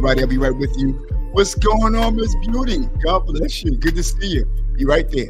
everybody. I'll be right with you. What's going on, Miss Beauty? God bless you. Good to see you. Be right there.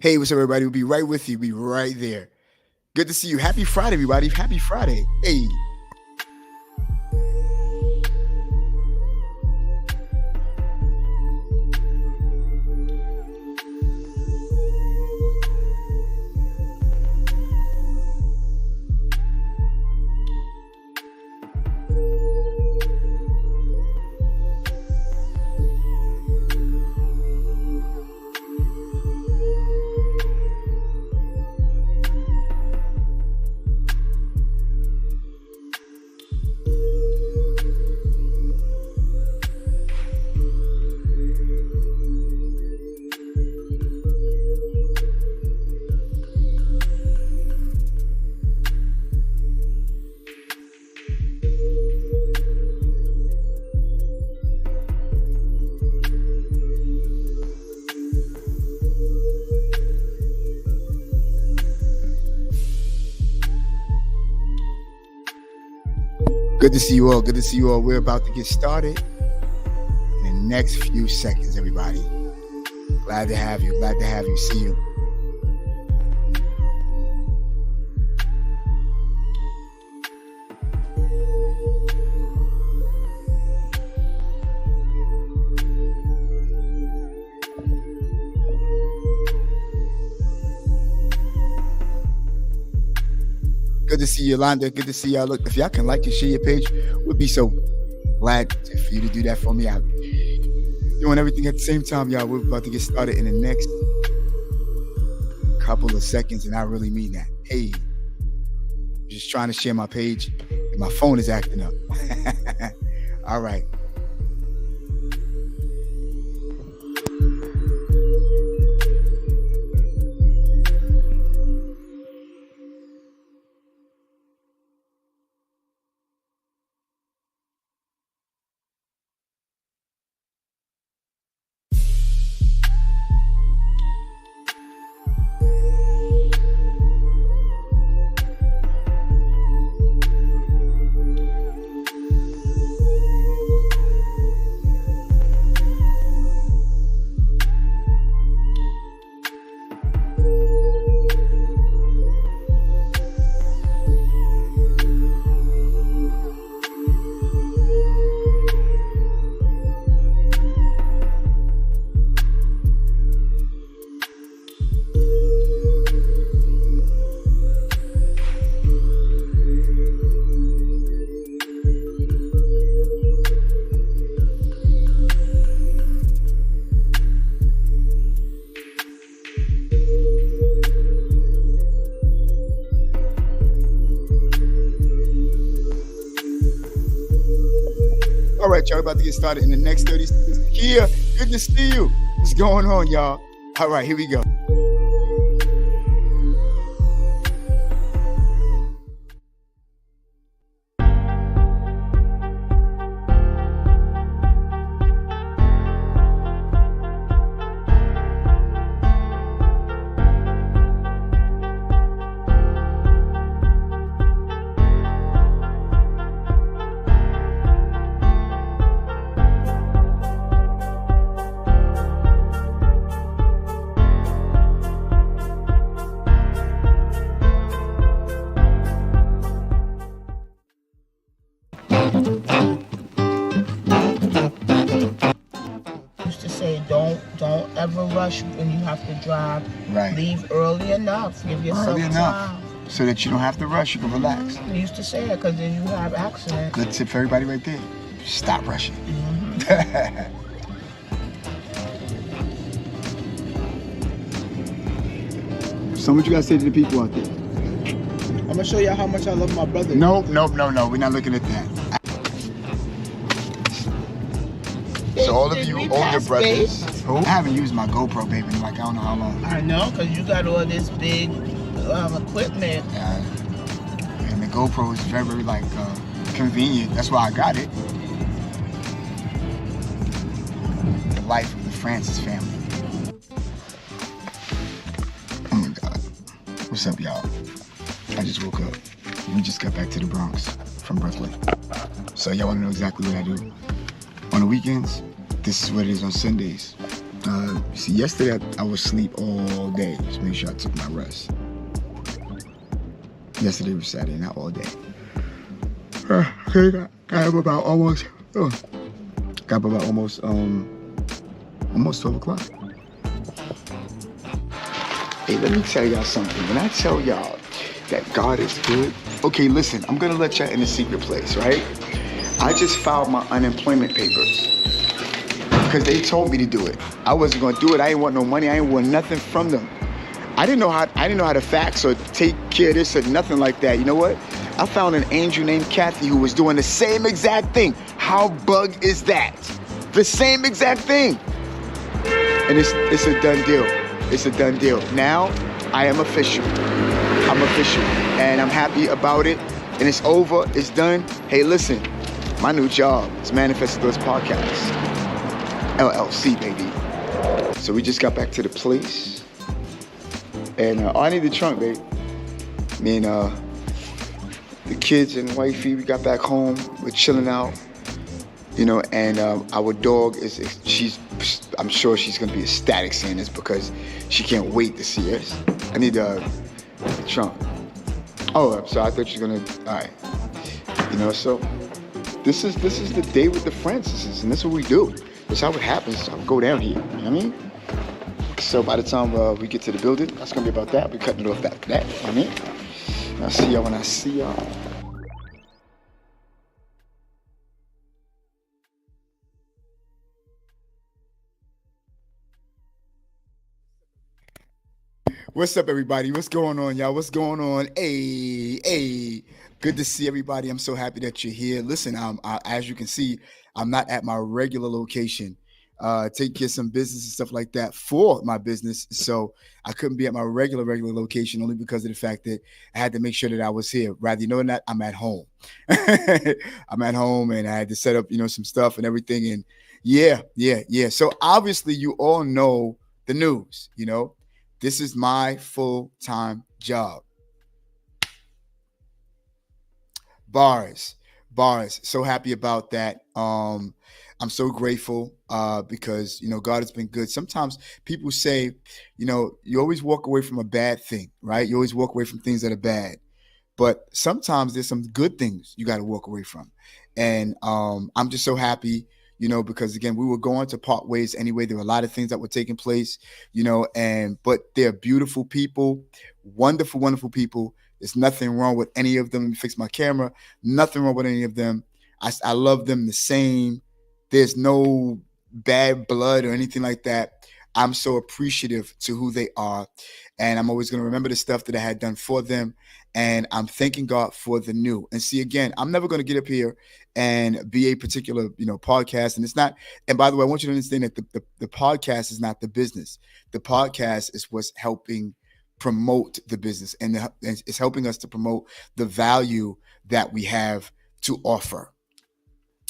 Hey, what's up, everybody? We'll be right with you. Be right there. Good to see you. Happy Friday, everybody. Happy Friday. Hey. Good to see you all. Good to see you all. We're about to get started in the next few seconds, everybody. Glad to have you. Glad to have you. See you. Good to see you, Yolanda. Good to see y'all. Look, if y'all can like and share your page, we'd be so glad for you to do that for me. I'm doing everything at the same time, y'all. We're about to get started in the next couple of seconds, and I really mean that. Hey, I'm just trying to share my page, and my phone is acting up. All right. All right, y'all, about to get started in the next 30 seconds. Kia, good to see you. What's going on, y'all? All right, here we go. rush when you have to drive. Right. Leave early enough. Give yourself Early enough. time. So that you don't have to rush, you can relax. I used to say it because then you have accidents. Good tip for everybody right there. Stop rushing. So what you gotta say to the people out there? I'm gonna show y'all how much I love my brother. No. We're not looking at that. So all of you older brothers who I haven't used my GoPro, baby, in like I don't know how long. I know, because you got all this big equipment. And the GoPro is very, very like convenient. That's why I got it. The life of the Francis family. Oh my God. What's up, y'all? I just woke up. We just got back to the Bronx from Brooklyn. So y'all wanna know exactly what I do on the weekends? This is what it is on Sundays. See, yesterday I was asleep all day. Just make sure I took my rest. Yesterday was Saturday, not all day. Got up about almost 12 o'clock. Hey, let me tell y'all something. When I tell y'all that God is good, okay, listen, I'm gonna let y'all in a secret place, right? I just filed my unemployment papers because they told me to do it. I wasn't gonna do it. I ain't want no money. I ain't want nothing from them. I didn't know how to fax or take care of this or nothing like that. You know what? I found an angel named Kathy who was doing the same exact thing. How bug is that? The same exact thing. And it's a done deal. It's a done deal. Now I am official. I'm official, and I'm happy about it. And it's over. It's done. Hey, listen, my new job is Manifested Thoughts Podcast, LLC, baby. So we just got back to the place. And I need the trunk, babe. Me and the kids and wifey, we got back home. We're chilling out, you know. And our dog I'm sure she's gonna be ecstatic seeing this because she can't wait to see us. I need the trunk. Oh, so I thought she was gonna. All right, you know. So this is the day with the Francises, and this is what we do. That's how it happens. I go down here. You know what I mean? So by the time we get to the building, that's gonna be about that. We're cutting it off after that. You know what I mean? I'll see y'all when I see y'all. What's up, everybody? What's going on, y'all? What's going on? Hey. Good to see everybody. I'm so happy that you're here. Listen, as you can see, I'm not at my regular location. Take care of some business and stuff like that for my business. So I couldn't be at my regular location only because of the fact that I had to make sure that I was here. Rather, you know that I'm at home. I'm at home and I had to set up, some stuff and everything. And yeah. So obviously you all know the news, This is my full-time job. Bars. So happy about that. I'm so grateful because, God has been good. Sometimes people say, you always walk away from a bad thing, right? You always walk away from things that are bad. But sometimes there's some good things you got to walk away from. And I'm just so happy, because again, we were going to part ways anyway. There were a lot of things that were taking place, but they're beautiful people, wonderful, wonderful people. There's nothing wrong with any of them. Let me fix my camera. Nothing wrong with any of them. I love them the same. There's no bad blood or anything like that. I'm so appreciative to who they are. And I'm always going to remember the stuff that I had done for them. And I'm thanking God for the new. And see, again, I'm never going to get up here and be a particular, podcast. And it's not, and by the way, I want you to understand that the podcast is not the business. The podcast is what's helping promote the business. And it's helping us to promote the value that we have to offer.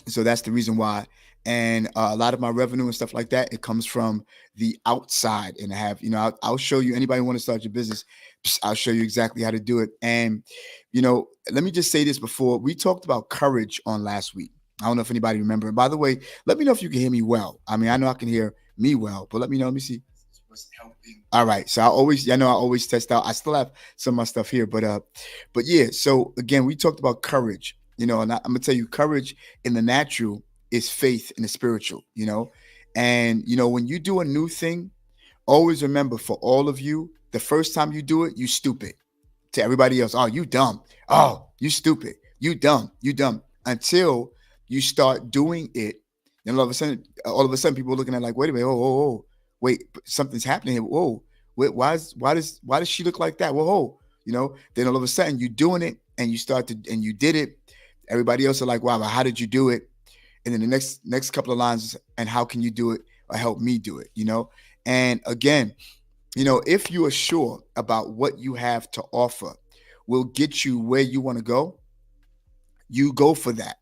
So that's the reason why. And a lot of my revenue and stuff like that, it comes from the outside. And I have, I'll show you, anybody want to start your business, I'll show you exactly how to do it. And, let me just say this before. We talked about courage on last week. I don't know if anybody remember. And by the way, let me know if you can hear me well. I mean, I know I can hear me well, but let me know. Let me see. All right. So I always test out. I still have some of my stuff here, but yeah. So again, we talked about courage, and I'm going to tell you, courage in the natural is faith in the spiritual, and, when you do a new thing Always remember, for all of you, the first time you do it, you stupid. To everybody else, oh, you dumb. Oh, you stupid. You dumb. You dumb. Until you start doing it, and all of a sudden, people are looking at like, wait a minute, wait, something's happening here. Whoa, wait, why does she look like that? Whoa, Then all of a sudden, you're doing it, and you did it. Everybody else are like, wow, but how did you do it? And then the next couple of lines is, and how can you do it or help me do it? And again, if you are sure about what you have to offer will get you where you want to go, you go for that.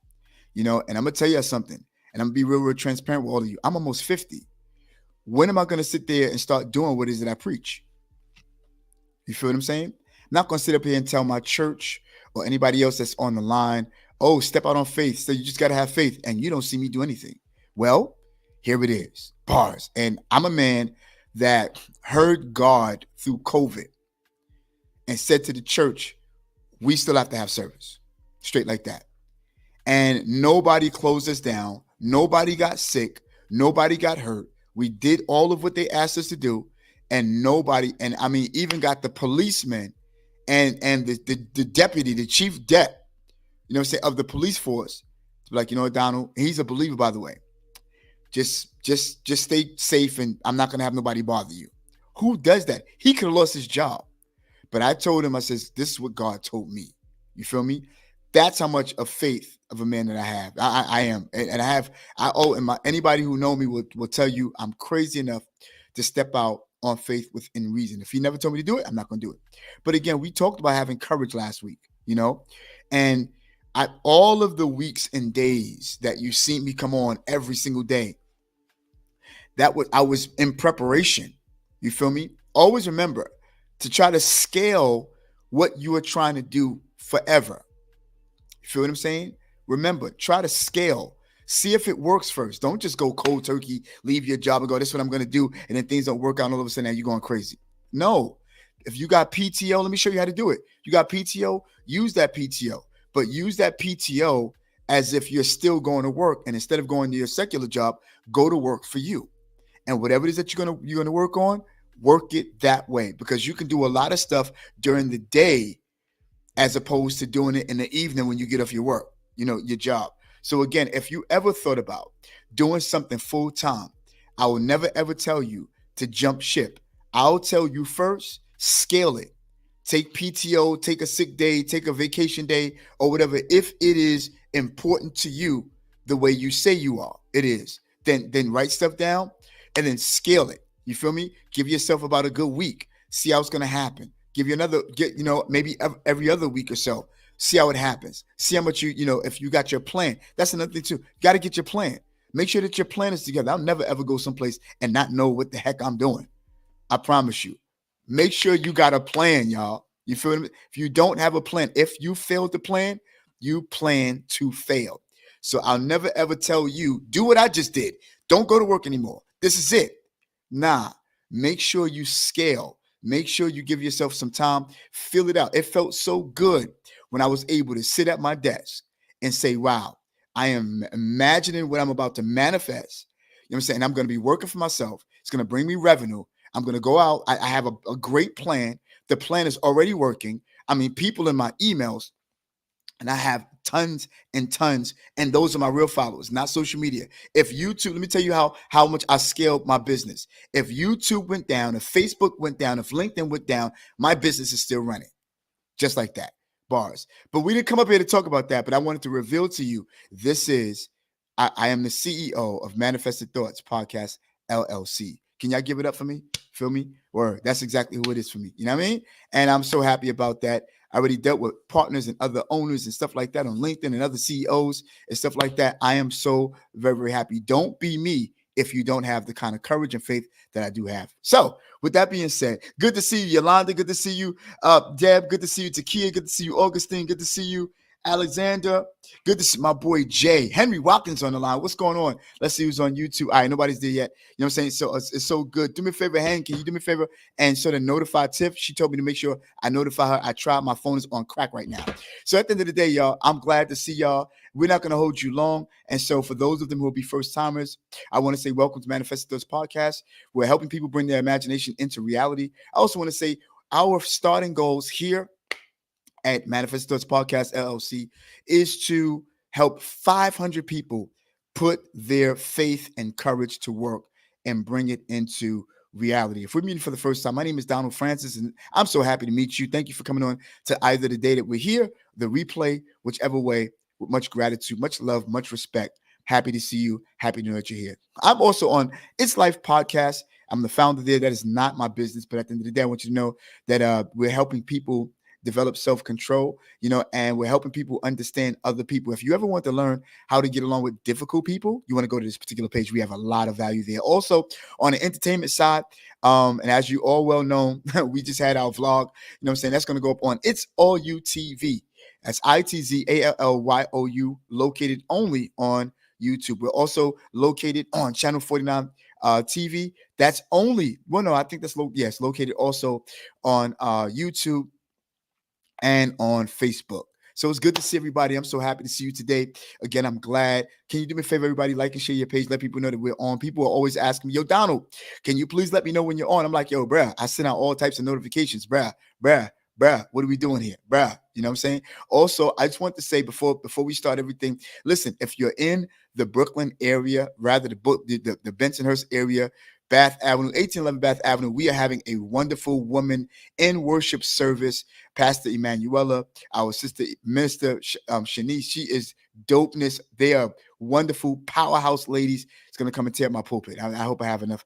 And I'm gonna tell you something, and I'm gonna be real transparent with all of you. I'm almost 50. When am I gonna sit there and start doing what it is that I preach? You feel what I'm saying? I'm not gonna sit up here and tell my church or anybody else that's on the line, oh, step out on faith. So you just gotta have faith, and you don't see me do anything. Well, here it is. Bars. And I'm a man that heard God through COVID and said to the church, we still have to have service. Straight like that. And nobody closed us down. Nobody got sick. Nobody got hurt. We did all of what they asked us to do. And nobody, and I mean, even got the policeman and the deputy, the chief dep, of the police force. Like, Donald, he's a believer, by the way. Just stay safe, and I'm not gonna have nobody bother you. Who does that? He could have lost his job. But I told him, I says, this is what God told me. You feel me? That's how much of faith of a man that I have. I am. And anybody who know me will tell you I'm crazy enough to step out on faith within reason. If he never told me to do it, I'm not going to do it. But again, we talked about having courage last week, and all of the weeks and days that you seen me come on every single day, I was in preparation. You feel me? Always remember to try to scale what you are trying to do forever. You feel what I'm saying? Remember, try to scale. See if it works first. Don't just go cold turkey, leave your job and go, this is what I'm going to do. And then things don't work out and all of a sudden now you're going crazy. No. If you got PTO, let me show you how to do it. You got PTO, use that PTO. But use that PTO as if you're still going to work. And instead of going to your secular job, go to work for you. And whatever it is that you're gonna work on, work it that way. Because you can do a lot of stuff during the day as opposed to doing it in the evening when you get off your work, your job. So again, if you ever thought about doing something full time, I will never ever tell you to jump ship. I'll tell you first, scale it. Take PTO, take a sick day, take a vacation day, or whatever. If it is important to you the way you say you are, it is. Then write stuff down and then scale it. You feel me? Give yourself about a good week. See how it's going to happen. Give you maybe every other week or so. See how it happens. See how much if you got your plan. That's another thing too. You got to get your plan. Make sure that your plan is together. I'll never ever go someplace and not know what the heck I'm doing. I promise you. Make sure you got a plan, y'all. You feel me? If you don't have a plan, if you fail to plan, you plan to fail. So I'll never ever tell you, do what I just did. Don't go to work anymore. This is it. Nah, make sure you scale. Make sure you give yourself some time. Fill it out. It felt so good when I was able to sit at my desk and say, wow, I am imagining what I'm about to manifest. You know what I'm saying? I'm going to be working for myself. It's going to bring me revenue. I'm going to go out. I have a great plan. The plan is already working. I mean, people in my emails, and I have tons and tons, and those are my real followers, not social media. If YouTube, let me tell you how much I scaled my business. If YouTube went down, if Facebook went down, if LinkedIn went down, my business is still running. Just like that. Bars. But we didn't come up here to talk about that, but I wanted to reveal to you, I am the CEO of Manifested Thoughts Podcast, LLC. Can y'all give it up for me? Feel me? Word. That's exactly who it is for me. You know what I mean? And I'm so happy about that. I already dealt with partners and other owners and stuff like that on LinkedIn and other CEOs and stuff like that. I am so very, very happy. Don't be me if you don't have the kind of courage and faith that I do have. So with that being said, good to see you, Yolanda. Good to see you, Deb. Good to see you, Takia. Good to see you, Augustine. Good to see you. Alexander. Good to see my boy Jay. Henry Watkins on the line. What's going on? Let's see who's on YouTube. All right, nobody's there yet. You know what I'm saying? So it's so good. Do me a favor, Hen. Can you do me a favor and sort of notify Tiff? She told me to make sure I notify her. I tried. My phone is on crack right now. So at the end of the day, y'all, I'm glad to see y'all. We're not going to hold you long. And so for those of them who will be first timers, I want to say welcome to Manifest Those Podcast. We're helping people bring their imagination into reality. I also want to say our starting goals here at Manifest Thoughts Podcast LLC is to help 500 people put their faith and courage to work and bring it into reality. If we're meeting for the first time, my name is Donald Francis, and I'm so happy to meet you. Thank you for coming on to either the day that we're here, the replay, whichever way, with much gratitude, much love, much respect. Happy to see you. Happy to know that you're here. I'm also on It's Life Podcast. I'm the founder there. That is not my business, but at the end of the day, I want you to know that we're helping people develop self-control, and we're helping people understand other people. If you ever want to learn how to get along with difficult people, you want to go to this particular page. We have a lot of value there. Also, on the entertainment side, and as you all well know, we just had our vlog, what I'm saying? That's going to go up on It's All You TV. That's ITZALLYOU, located only on YouTube. We're also located on Channel 49 TV. That's only, well, no, I think that's, yes, located also on YouTube and on Facebook. So it's good to see everybody. I'm so happy to see you today. Again, I'm glad. Can you do me a favor, everybody? Like and share your page. Let people know that we're on. People are always asking me, yo, Donald, can you please let me know when you're on? I'm like, yo, bruh, I send out all types of notifications. Bruh, what are we doing here? Bruh, you know what I'm saying? Also, I just want to say before we start everything, listen, if you're in the Brooklyn area, rather the Bensonhurst area, Bath Avenue, 1811 Bath Avenue, we are having a wonderful woman in worship service. Pastor Emanuela, our sister minister Shanice, she is dopeness. They are wonderful powerhouse ladies. It's gonna come and tear up my pulpit. I hope I have enough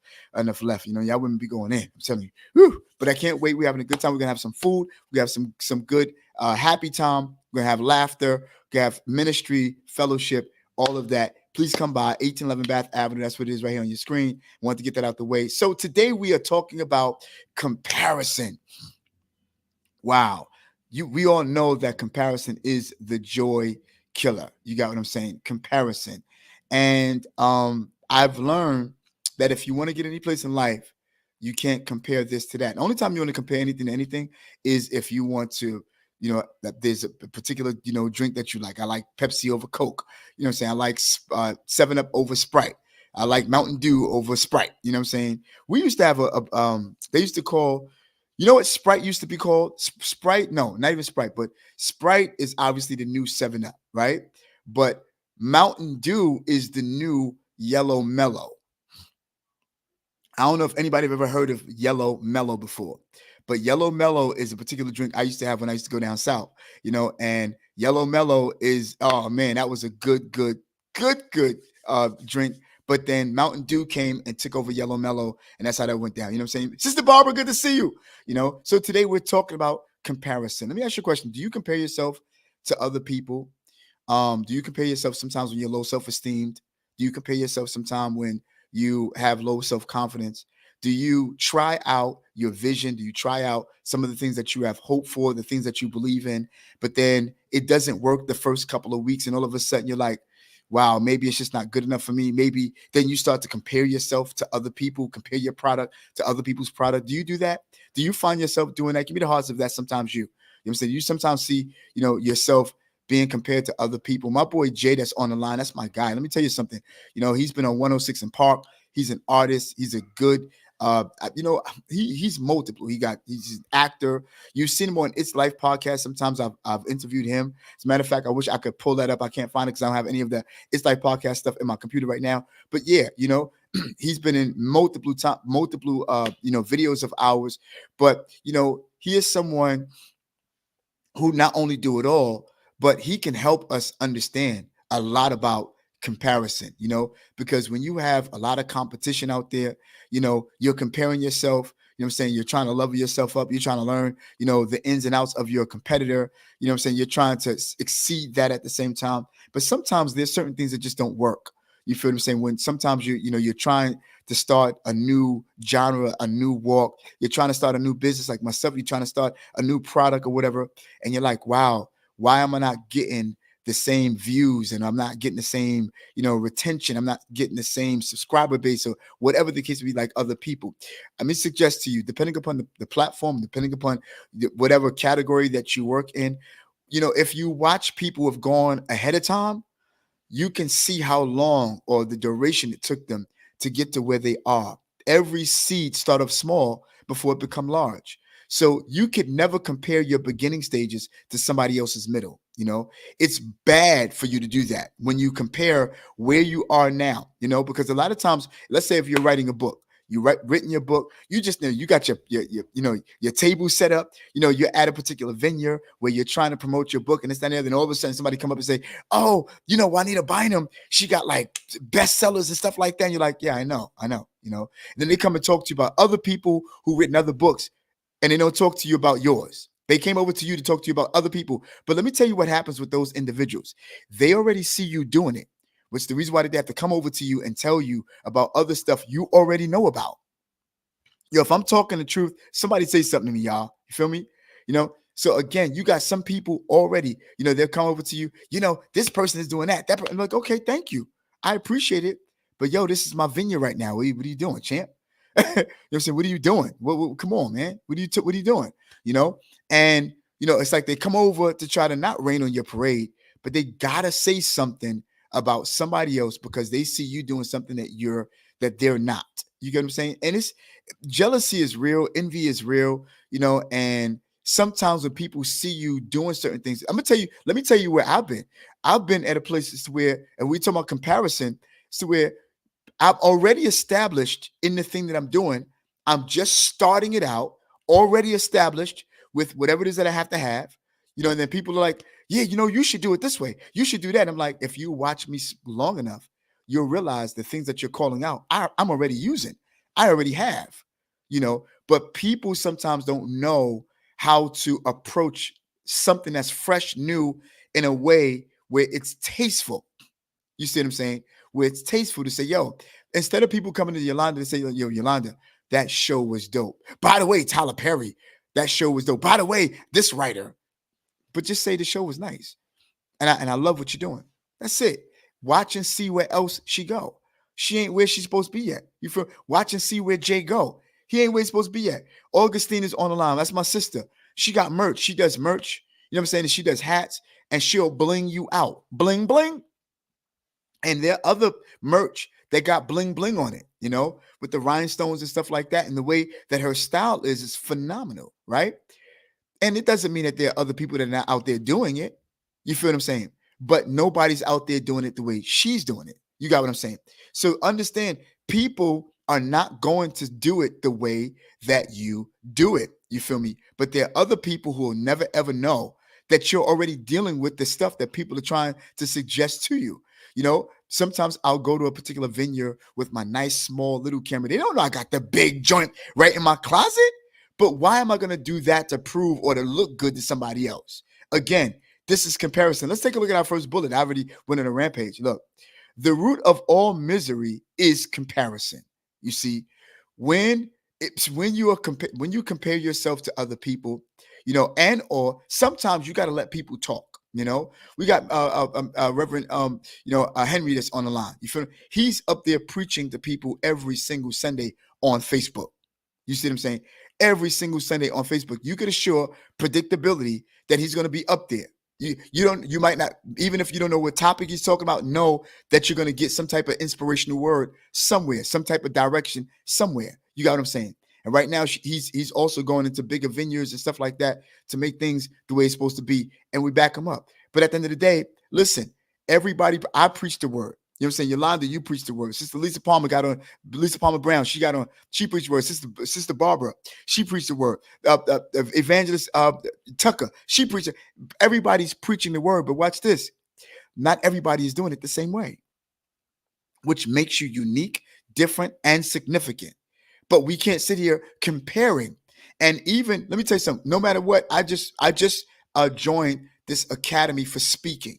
left. Y'all wouldn't be going in. I'm telling you. Whew. But I can't wait. We're having a good time. We're gonna have some food. We have some good happy time. We're gonna have laughter. We're gonna have ministry, fellowship, all of that. Please come by 1811 Bath Avenue. That's what it is right here on your screen. I want to get that out the way. So today we are talking about comparison. Wow. We all know that comparison is the joy killer. You got what I'm saying? Comparison. And I've learned that if you want to get any place in life, you can't compare this to that. The only time you want to compare anything to anything is if you want to, that there's a particular, drink that you like. I like Pepsi over Coke. You know what I'm saying? I like 7-Up over Sprite. I like Mountain Dew over Sprite. You know what I'm saying? We used to have they used to call, you know what Sprite used to be called? Sprite? No, not even Sprite, but Sprite is obviously the new 7-Up, right? But Mountain Dew is the new Yellow Mellow. I don't know if anybody have ever heard of Yellow Mellow before, but Yellow Mellow is a particular drink I used to have when I used to go down south, and Yellow Mellow is, oh man, that was a good drink. But then Mountain Dew came and took over Yellow Mellow, and that's how that went down. You know what I'm saying? Sister Barbara, good to see you. So today we're talking about comparison. Let me ask you a question. Do you compare yourself to other people? Do you compare yourself sometimes when you're low self-esteem? Do you compare yourself sometimes when you have low self-confidence? Do you try out your vision? Do you try out some of the things that you have hope for, the things that you believe in, but then it doesn't work the first couple of weeks, and all of a sudden you're like, wow, maybe it's just not good enough for me. Maybe then you start to compare yourself to other people, compare your product to other people's product. Do you do that? Do you find yourself doing that? Give me the hearts of that. Sometimes you know what I'm saying? You sometimes see, yourself being compared to other people. My boy Jay, that's on the line, that's my guy. Let me tell you something. He's been on 106 in Park. He's an artist. He's a good, he's multiple. He's an actor. You've seen him on It's Life podcast. Sometimes I've interviewed him. As a matter of fact, I wish I could pull that up. I can't find it because I don't have any of the It's Life podcast stuff in my computer right now. But yeah, he's been in multiple videos of ours. But he is someone who not only do it all, but he can help us understand a lot about comparison, because when you have a lot of competition out there, you're comparing yourself, what I'm saying? You're trying to level yourself up. You're trying to learn, the ins and outs of your competitor. What I'm saying? You're trying to exceed that at the same time. But sometimes there's certain things that just don't work. You feel what I'm saying? When sometimes you're trying to start a new genre, a new walk, you're trying to start a new business like myself, you're trying to start a new product or whatever. And you're like, wow, Why am I not getting the same views, and I'm not getting the same, retention? I'm not getting the same subscriber base, or whatever the case may be, like other people. Let me suggest to you, depending upon the platform, depending upon whatever category that you work in, if you watch people who have gone ahead of time, you can see how long or the duration it took them to get to where they are. Every seed start off small before it become large. So you could never compare your beginning stages to somebody else's middle. It's bad for you to do that when you compare where you are now, because a lot of times, let's say if you're writing a book, written your book, you just know you got your table set up, you're at a particular venue where you're trying to promote your book, and it's that, and then all of a sudden somebody come up and say, oh, Juanita Bynum, she got like bestsellers and stuff like that. And you're like, yeah, I know. And then they come and talk to you about other people who written other books, and they don't talk to you about yours. They came over to you to talk to you about other people. But let me tell you what happens with those individuals. They already see you doing it, which is the reason why they have to come over to you and tell you about other stuff you already know about. If I'm talking the truth, somebody say something to me, y'all. You feel me? So again, you got some people already, they'll come over to you, this person is doing that. I'm like, okay, thank you. I appreciate it. But this is my venue right now. What are you doing, champ? You know what I'm saying? What are you doing? Come on, man. What are you doing? And it's like they come over to try to not rain on your parade, but they gotta say something about somebody else because they see you doing something that they're not. You get what I'm saying? And it's jealousy is real, envy is real, and sometimes when people see you doing certain things, let me tell you where I've been. I've been at a place where, and we talk about comparison, to where I'm already established in the thing that I'm doing. I'm just starting it out, already established with whatever it is that I have to have, and then people are like, yeah, you should do it this way. You should do that. And I'm like, if you watch me long enough, you'll realize the things that you're calling out, I'm already using. I already have, but people sometimes don't know how to approach something that's fresh, new, in a way where it's tasteful. You see what I'm saying? Where it's tasteful to say, yo, instead of people coming to Yolanda to say, yo, Yolanda, that show was dope. By the way, Tyler Perry, that show was dope. By the way, this writer. But just say the show was nice. And I love what you're doing. That's it. Watch and see where else she go. She ain't where she's supposed to be yet. You feel? Watch and see where Jay go. He ain't where he's supposed to be yet. Augustine is on the line. That's my sister. She got merch. She does merch. You know what I'm saying? And she does hats, and she'll bling you out. Bling, bling. And there are other merch that got bling, bling on it, with the rhinestones and stuff like that. And the way that her style is phenomenal, right? And it doesn't mean that there are other people that are not out there doing it. You feel what I'm saying? But nobody's out there doing it the way she's doing it. You got what I'm saying? So understand, people are not going to do it the way that you do it. You feel me? But there are other people who will never, ever know that you're already dealing with the stuff that people are trying to suggest to you. Sometimes I'll go to a particular venue with my nice, small, little camera. They don't know I got the big joint right in my closet. But why am I going to do that to prove or to look good to somebody else? Again, this is comparison. Let's take a look at our first bullet. I already went on a rampage. Look, the root of all misery is comparison. You see, when you compare yourself to other people, and or sometimes you got to let people talk. We got Reverend Henry that's on the line. You feel me? He's up there preaching to people every single Sunday on Facebook. You see what I'm saying? Every single Sunday on Facebook, you could assure predictability that he's going to be up there. You might not, even if you don't know what topic he's talking about, know that you're going to get some type of inspirational word somewhere, some type of direction somewhere. You got what I'm saying? And right now he's also going into bigger venues and stuff like that to make things the way it's supposed to be. And we back him up. But at the end of the day, listen, I preach the word. You know what I'm saying? Yolanda, you preach the word. Sister Lisa Palmer Brown, she preached the word. Sister Barbara, she preached the word. Evangelist Tucker, she preached it. Everybody's preaching the word, but watch this. Not everybody is doing it the same way, which makes you unique, different, and significant. But we can't sit here comparing. And even, let me tell you something, no matter what, I just joined this academy for speaking.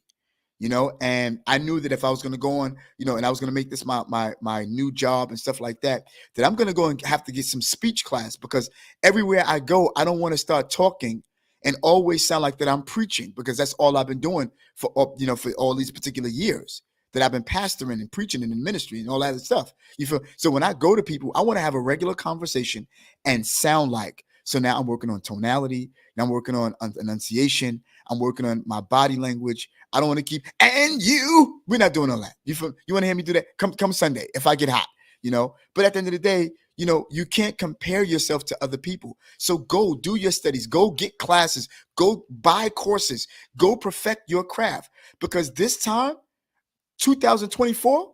And I knew that if I was going to go on, and I was going to make this my new job and stuff like that, that I'm going to go and have to get some speech class, because everywhere I go, I don't want to start talking and always sound like that I'm preaching, because that's all I've been doing for for all these particular years that I've been pastoring and preaching and in ministry and all that stuff. You feel? So when I go to people, I want to have a regular conversation and sound like. So now I'm working on tonality. Now I'm working on enunciation. I'm working on my body language. I don't want to keep and you. We're not doing all that. You feel? You want to hear me do that? Come Sunday if I get hot. But at the end of the day, you can't compare yourself to other people. So go do your studies, go get classes, go buy courses, go perfect your craft. Because this time, 2024,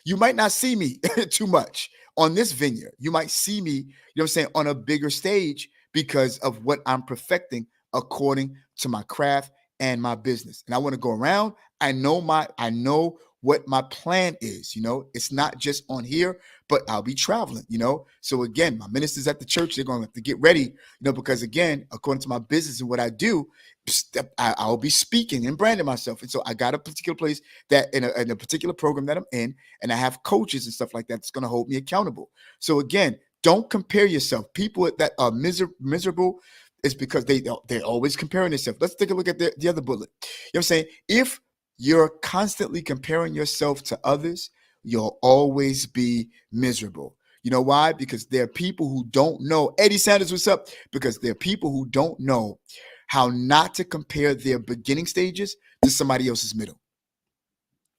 you might not see me too much on this vineyard. You might see me, on a bigger stage because of what I'm perfecting according to my craft and my business. And I want to go around. I know what my plan is. It's not just on here, but I'll be traveling. So again, my ministers at the church, they're going to have to get ready, because again, according to my business and what I do, I'll be speaking and branding myself. And so I got a particular place that in a particular program that I'm in, and I have coaches and stuff like that that's going to hold me accountable. So again, don't compare yourself. People that are miserable is because they're always comparing themselves. Let's take a look at the other bullet. You know what I'm saying? If you're constantly comparing yourself to others, you'll always be miserable. You know why? Because there are people who don't know. Eddie Sanders, what's up? Because there are people who don't know how not to compare their beginning stages to somebody else's middle.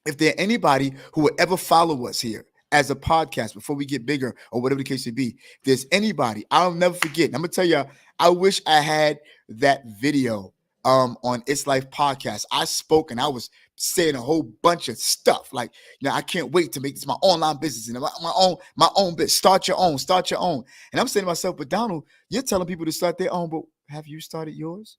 If there anybody who would ever follow us here as a podcast before we get bigger or whatever the case may be, if there's anybody, I'll never forget. I'm gonna tell you, I wish I had that video on It's Life podcast. I spoke and I was saying a whole bunch of stuff like, I can't wait to make this my online business and my own business. Start your own. And I'm saying to myself, but Donald, you're telling people to start their own, but have you started yours?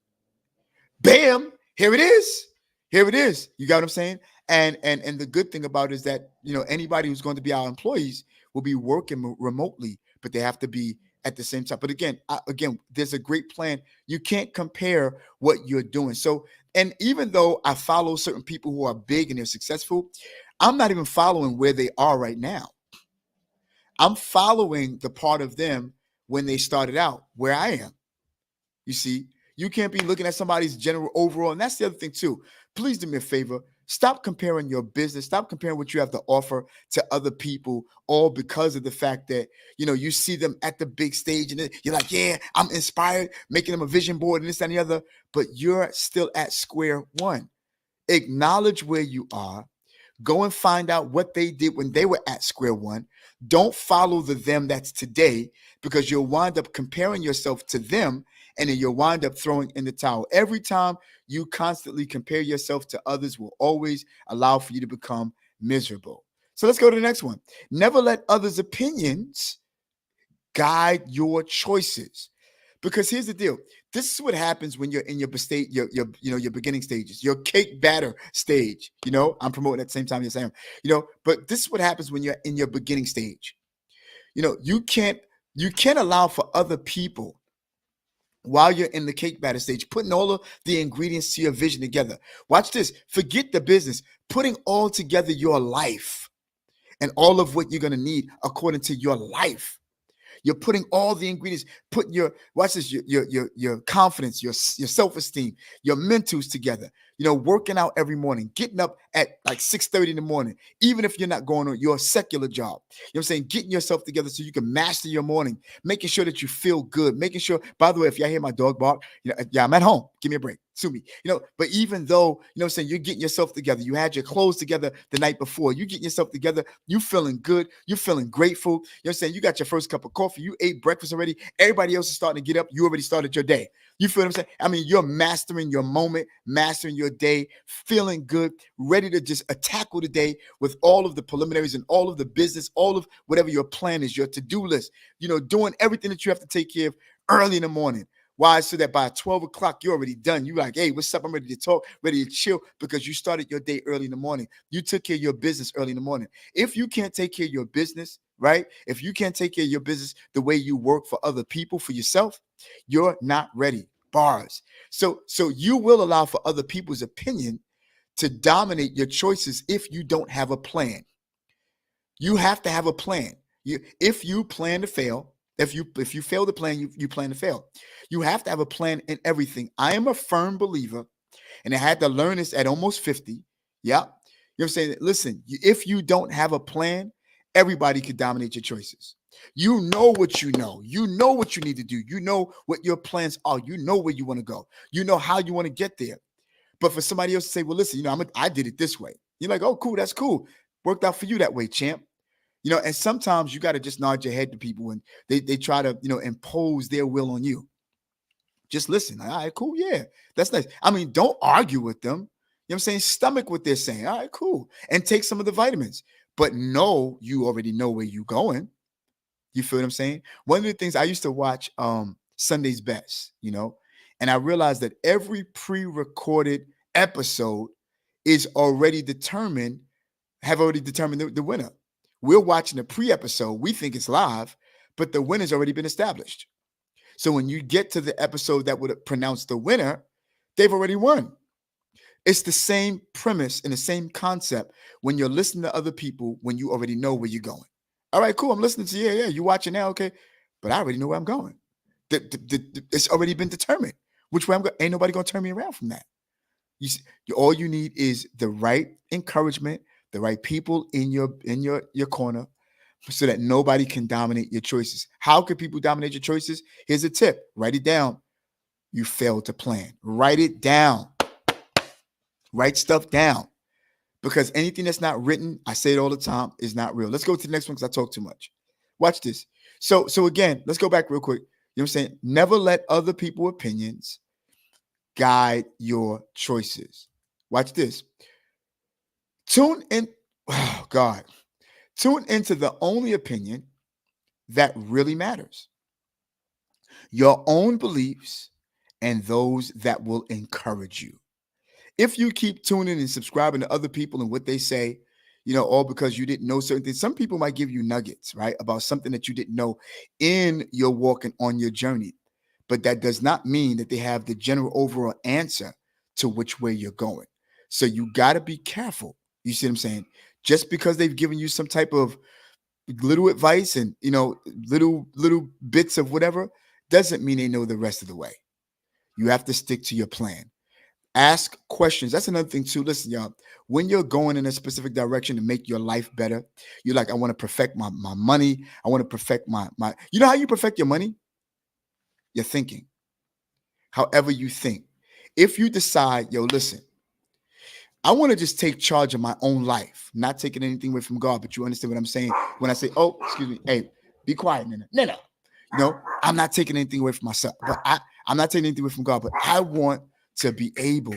Bam! Here it is. Here it is. You got what I'm saying? And the good thing about it is that anybody who's going to be our employees will be working remotely, but they have to be at the same time. But again, there's a great plan. You can't compare what you're doing. So, and even though I follow certain people who are big and they're successful, I'm not even following where they are right now. I'm following the part of them when they started out where I am. You see, you can't be looking at somebody's general overall. And that's the other thing too. Please do me a favor. Stop comparing your business. Stop comparing what you have to offer to other people, all because of the fact that, you see them at the big stage and you're like, yeah, I'm inspired, making them a vision board and this and the other, but you're still at square one. Acknowledge where you are. Go and find out what they did when they were at square one. Don't follow the them that's today, because you'll wind up comparing yourself to them, and then you'll wind up throwing in the towel. Every time you constantly compare yourself to others will always allow for you to become miserable. So let's go to the next one. Never let others' opinions guide your choices. Because here's the deal. This is what happens when you're in your beginning stages, your cake batter stage. I'm promoting at the same time yes I am. But this is what happens when you're in your beginning stage. You can't allow for other people, while you're in the cake batter stage, putting all of the ingredients to your vision together. Watch this. Forget the business. Putting all together your life and all of what you're going to need according to your life. You're putting all the ingredients, putting your confidence, your self-esteem, your mentals together, working out every morning, getting up at like 6:30 in the morning, even if you're not going on your secular job. What I'm saying? Getting yourself together so you can master your morning, making sure that you feel good, making sure, by the way, if y'all hear my dog bark, yeah, I'm at home. Give me a break. Sue me. But even though, what I'm saying, you're getting yourself together, you had your clothes together the night before, you getting yourself together, you feeling good, you feeling grateful. What I'm saying? You got your first cup of coffee, you ate breakfast already, everybody else is starting to get up, you already started your day. You feel what I'm saying? I mean, you're mastering your moment, mastering your day, feeling good, ready to just tackle the day with all of the preliminaries and all of the business, all of whatever your plan is, your to-do list, doing everything that you have to take care of early in the morning. Why? So that by 12 o'clock, you're already done. You're like, hey, what's up? I'm ready to talk, ready to chill, because you started your day early in the morning. You took care of your business early in the morning. If you can't take care of your business, right? If you can't take care of your business the way you work for other people, for yourself, you're not ready. Bars. So you will allow for other people's opinion to dominate your choices if you don't have a plan. You have to have a plan. If you plan to fail, If you fail to plan, you plan to fail. You have to have a plan in everything. I am a firm believer, and I had to learn this at almost 50. Yeah. You know what I'm saying? Listen, if you don't have a plan, everybody could dominate your choices. You know what you know. You know what you need to do. You know what your plans are. You know where you want to go. You know how you want to get there. But for somebody else to say, well, listen, I did it this way. You're like, oh, cool, that's cool. Worked out for you that way, champ. And sometimes you got to just nod your head to people and they try to, impose their will on you. Just listen. All right, cool. Yeah, that's nice. I mean, don't argue with them. You know what I'm saying? Stomach what they're saying. All right, cool. And take some of the vitamins. But no, you already know where you're going. You feel what I'm saying? One of the things I used to watch Sunday's Best, and I realized that every pre-recorded episode is already determined, have already determined the winner. We're watching the pre-episode. We think it's live, but the winner's already been established. So when you get to the episode that would pronounce the winner, they've already won. It's the same premise and the same concept when you're listening to other people when you already know where you're going. All right, cool. I'm listening to you. Yeah, you watching now, okay? But I already know where I'm going. It's already been determined which way I'm going. Ain't nobody gonna turn me around from that. All you need is the right encouragement, the right people in your corner, so that nobody can dominate your choices. How can people dominate your choices? Here's a tip: write it down. You failed to plan. Write it down. Write stuff down. Because anything that's not written, I say it all the time, is not real. Let's go to the next one because I talk too much. Watch this. So again, let's go back real quick. You know what I'm saying? Never let other people's opinions guide your choices. Watch this. Tune in. Oh, God. Tune into the only opinion that really matters. Your own beliefs and those that will encourage you. If you keep tuning and subscribing to other people and what they say, all because you didn't know certain things, some people might give you nuggets, right, about something that you didn't know in your walking on your journey. But that does not mean that they have the general overall answer to which way you're going. So you got to be careful. You see what I'm saying? Just because they've given you some type of little advice and, little bits of whatever, doesn't mean they know the rest of the way. You have to stick to your plan. Ask questions. That's another thing too. Listen, y'all, when you're going in a specific direction to make your life better, you're like, I want to perfect my money. I want to perfect my, you know how you perfect your money? You're thinking. However you think. If you decide, yo, listen, I want to just take charge of my own life, not taking anything away from God, but you understand what I'm saying when I say, oh, excuse me, hey, be quiet, Nana. No. I'm not taking anything away from myself, but I'm not taking anything away from God, but I want to be able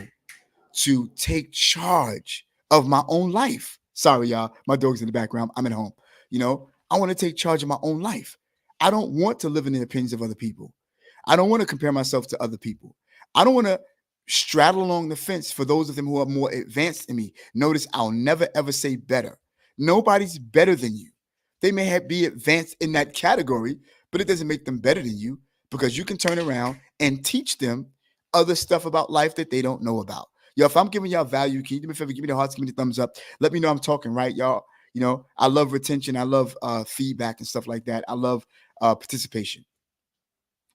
to take charge of my own life. Sorry, y'all. My dog's in the background. I'm at home. I want to take charge of my own life. I don't want to live in the opinions of other people. I don't want to compare myself to other people. I don't want to straddle along the fence for those of them who are more advanced than me. Notice I'll never, ever say better. Nobody's better than you. They may be advanced in that category, but it doesn't make them better than you because you can turn around and teach them other stuff about life that they don't know about. Yo, if I'm giving y'all value, can you do me a favor? Give me the hearts, give me the thumbs up. Let me know I'm talking right, y'all. I love retention. I love feedback and stuff like that. I love participation.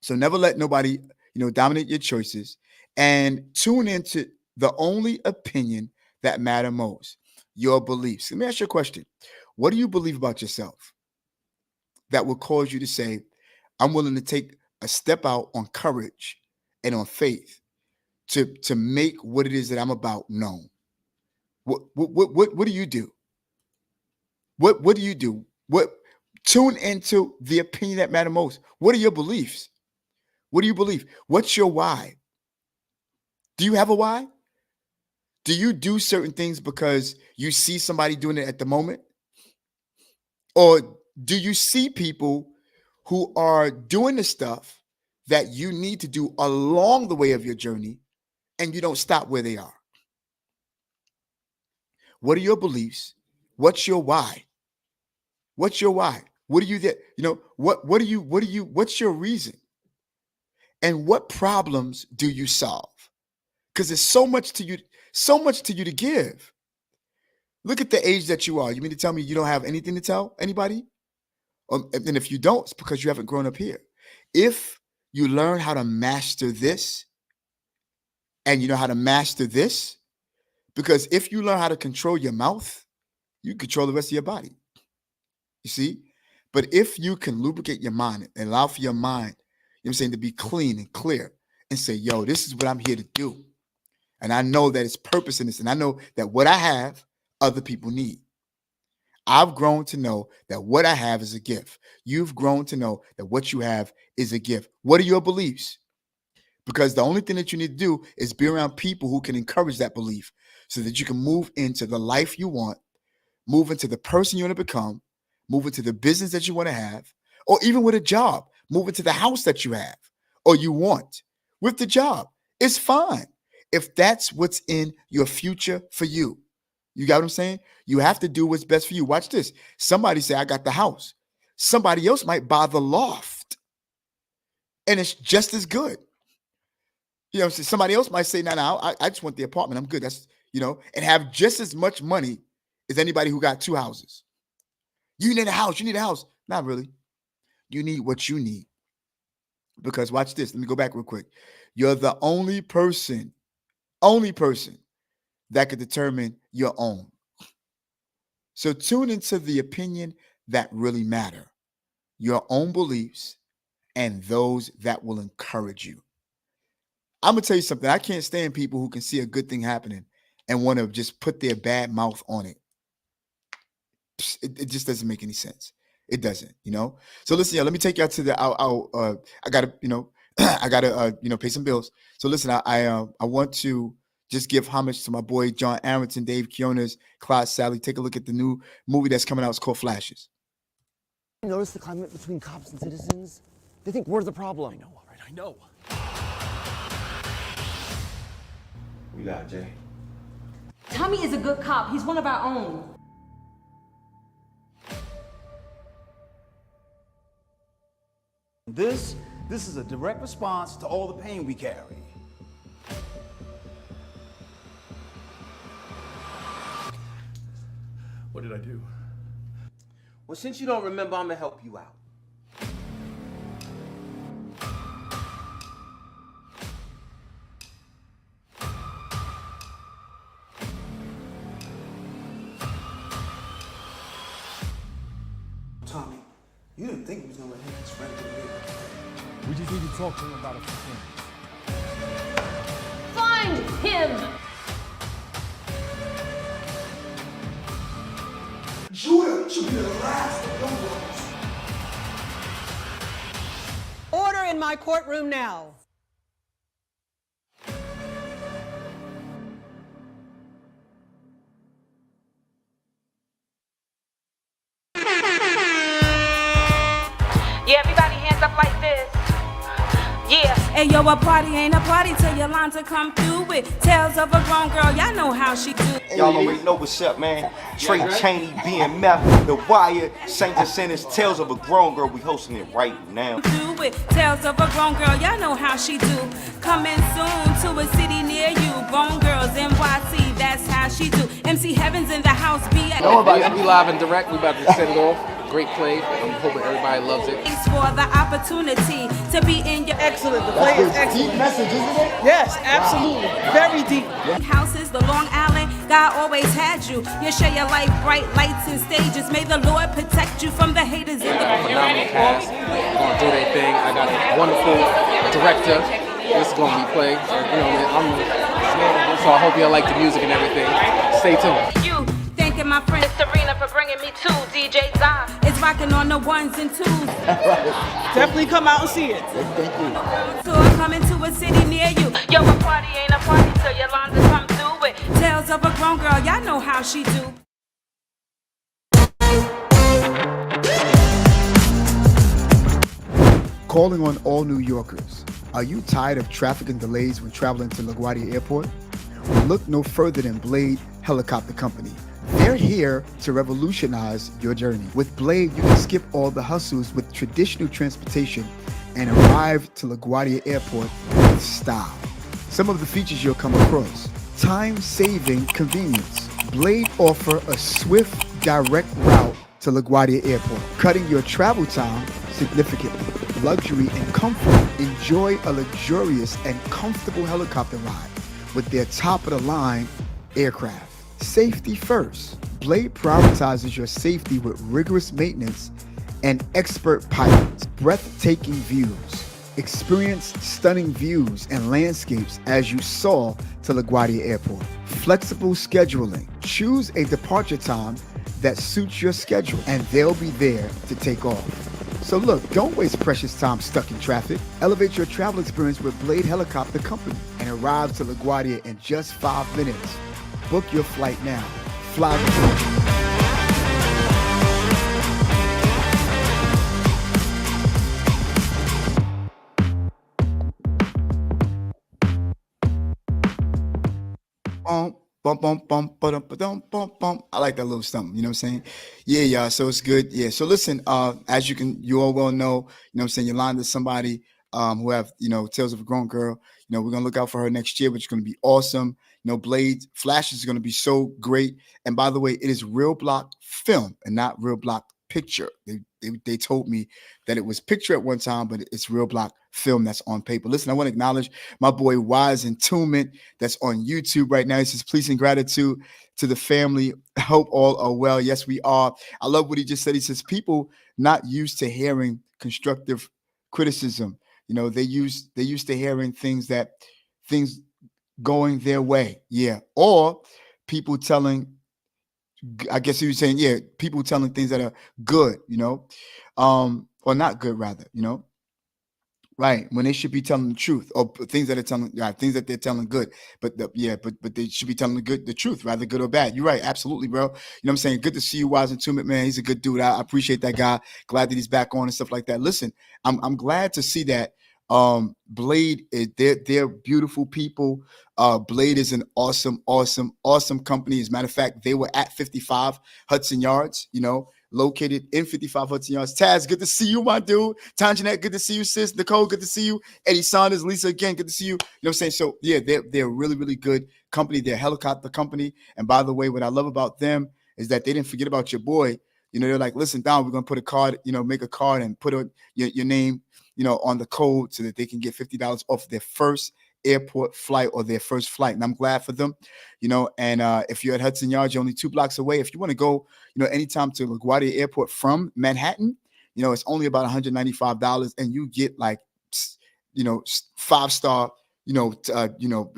So never let nobody, dominate your choices and tune into the only opinion that matter most, your beliefs. Let me ask you a question. What do you believe about yourself that will cause you to say, I'm willing to take a step out on courage and on faith to make what it is that I'm about known? What do you do? What do you do? Tune into the opinion that matter most. What are your beliefs? What do you believe? What's your why? Do you have a why? Do you do certain things because you see somebody doing it at the moment? Or do you see people who are doing the stuff that you need to do along the way of your journey and you don't stop where they are? What are your beliefs? What's your why? What's your why? What are you that, what's your reason? And what problems do you solve? Because there's so much to you to give. Look at the age that you are. You mean to tell me you don't have anything to tell anybody? And if you don't, it's because you haven't grown up here. If you learn how to master this, and you know how to master this, because if you learn how to control your mouth, you control the rest of your body. You see? But if you can lubricate your mind and allow for your mind, you know what I'm saying, to be clean and clear and say, yo, this is what I'm here to do. And I know that it's purpose in this. And I know that what I have, other people need. I've grown to know that what I have is a gift. You've grown to know that what you have is a gift. What are your beliefs? Because the only thing that you need to do is be around people who can encourage that belief so that you can move into the life you want, move into the person you want to become, move into the business that you want to have, or even with a job, move into the house that you have or you want with the job. It's fine if that's what's in your future for you. You got what I'm saying? You have to do what's best for you. Watch this. Somebody say, I got the house. Somebody else might buy the loft, and it's just as good. You know, so somebody else might say, no, I just want the apartment. I'm good. That's, and have just as much money as anybody who got two houses. You need a house. You need a house. Not really. You need what you need. Because watch this. Let me go back real quick. You're the only person that could determine your own. So tune into the opinion that really matter, your own beliefs, and those that will encourage you. I'm going to tell you something. I can't stand people who can see a good thing happening and want to just put their bad mouth on it. It just doesn't make any sense. It doesn't, So listen, let me take you out to the. I gotta, I gotta, pay some bills. So listen, I want to just give homage to my boy John Arrington, Dave Kionis, Clyde Sally. Take a look at the new movie that's coming out. It's called Flashes. You notice the climate between cops and citizens? They think we're the problem. I know, all right, I know. We got Jay. Tommy is a good cop. He's one of our own. This is a direct response to all the pain we carry. What did I do? Well, since you don't remember, I'm gonna help you out. Tommy, you didn't think he was gonna let him his friend do it. We just need to talk to him about it. Find him! Judah should be the last of those. Order in my courtroom now. Yeah, everybody hands up like this. Yeah. Hey yo, a party ain't a party till Yolanda come through with tales of a grown girl. Y'all know how she do. Y'all already know what's up, man. Trey Chaney, BMF, The Wire, Saint Sinners, Tales of a Grown Girl. We hosting it right now. Do with tales of a grown girl. Y'all know how she do. Coming soon to a city near you. Grown girls NYC. That's how she do. MC Heaven's in the house. Be at. We live and direct. We about to set it off. Great play. I'm hoping everybody loves it. Thanks for the opportunity to be in your Excellent. The play is excellent. Deep message, isn't it? Yes, absolutely. Very deep. houses, the Long Island. God always had you. You share your life, bright lights and stages. May the Lord protect you from the haters in the phenomenal cast. They're gonna do their thing. I got a wonderful director. This is gonna be played. So I hope y'all like the music and everything. Stay tuned. You thanking my friend Serena for bringing me to DJ Zon. It's rocking on the ones and twos. Definitely come out and see it. Thank you. So I'm coming to a city near you. Yo, a party ain't a party till Yolanda come through it. Tales of a grown girl, y'all know how she do. Calling on all New Yorkers. Are you tired of traffic and delays when traveling to LaGuardia Airport? Well, look no further than Blade Helicopter Company. They're here to revolutionize your journey. With Blade, you can skip all the hustles with traditional transportation and arrive to LaGuardia Airport with style. Some of the features you'll come across: time-saving convenience. Blade offer a swift, direct route to LaGuardia Airport, cutting your travel time significantly. Luxury and comfort. Enjoy a luxurious and comfortable helicopter ride with their top-of-the-line aircraft. Safety first. Blade prioritizes your safety with rigorous maintenance and expert pilots. Breathtaking views. Experience stunning views and landscapes as you soar to LaGuardia Airport. Flexible scheduling. Choose a departure time that suits your schedule, and they'll be there to take off. So look, don't waste precious time stuck in traffic. Elevate your travel experience with Blade Helicopter Company and arrive to LaGuardia in just 5 minutes. Book your flight now. Fly with me. Bum, bum, bum, ba-dum, ba-dum, bum, bum. I like that little something, you know what I'm saying? Yeah, y'all, so it's good. Yeah, so listen, as you all well know, you know what I'm saying, Yolanda's somebody who have, Tales of a Grown Girl. We're going to look out for her next year, which is going to be awesome. Blade Flash is going to be so great. And by the way, it is Real Block Film and not Real Block Picture. They told me that it was picture at one time, but it's Real Block Film that's on paper. Listen, I want to acknowledge my boy Wise Entombment that's on YouTube right now. He says, please and gratitude to the family. Hope all are well. Yes, we are. I love what he just said. He says, people not used to hearing constructive criticism. They used to hearing things going their way. Yeah. Or people telling, I guess he was saying, yeah, people telling things that are good, or not good rather, right, when they should be telling the truth, or things that they're telling good, but they should be telling the truth, rather good or bad. You're right, absolutely, bro. You know what I'm saying? Good to see you, Wise Entombment, man. He's a good dude. I appreciate that guy. Glad that he's back on and stuff like that. Listen, I'm glad to see that. Blade, they're beautiful people. Blade is an awesome company. As a matter of fact, they were at 55 Hudson Yards, located in 55 Hudson Yards. Taz, good to see you, my dude. Tanjanet, good to see you, sis. Nicole, good to see you. Eddie Saunders, Lisa, again, good to see you. You know what I'm saying? So, yeah, they're a really, really good company. They're a helicopter company. And by the way, what I love about them is that they didn't forget about your boy. They're like, listen, Don, we're going to put a card, make a card and put your name, on the code so that they can get $50 off their first airport flight or their first flight. And I'm glad for them, and if you're at Hudson Yards, you're only 2 blocks away. If you want to go, anytime to LaGuardia Airport from Manhattan, it's only about $195 and you get like, 5-star,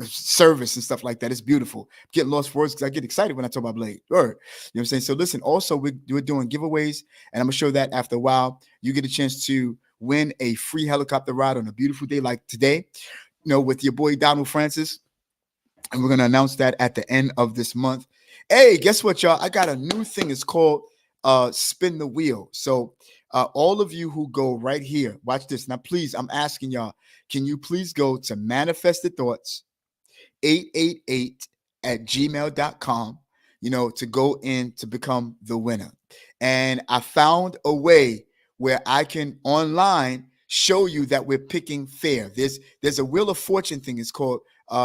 service and stuff like that. It's beautiful. Get lost for words because I get excited when I talk about Blade. Or, you know what I'm saying? So listen, also we're doing giveaways, and I'm gonna show that after a while. You get a chance to win a free helicopter ride on a beautiful day like today, with your boy Donald Francis. And we're gonna announce that at the end of this month. Hey, guess what, y'all? I got a new thing. It's called Spin the Wheel. So all of you who go right here, watch this. Now, please, I'm asking y'all, can you please go to Manifested Thoughts 888 at gmail.com, to go in to become the winner. And I found a way where I can online show you that we're picking fair. There's a Wheel of Fortune thing. It's called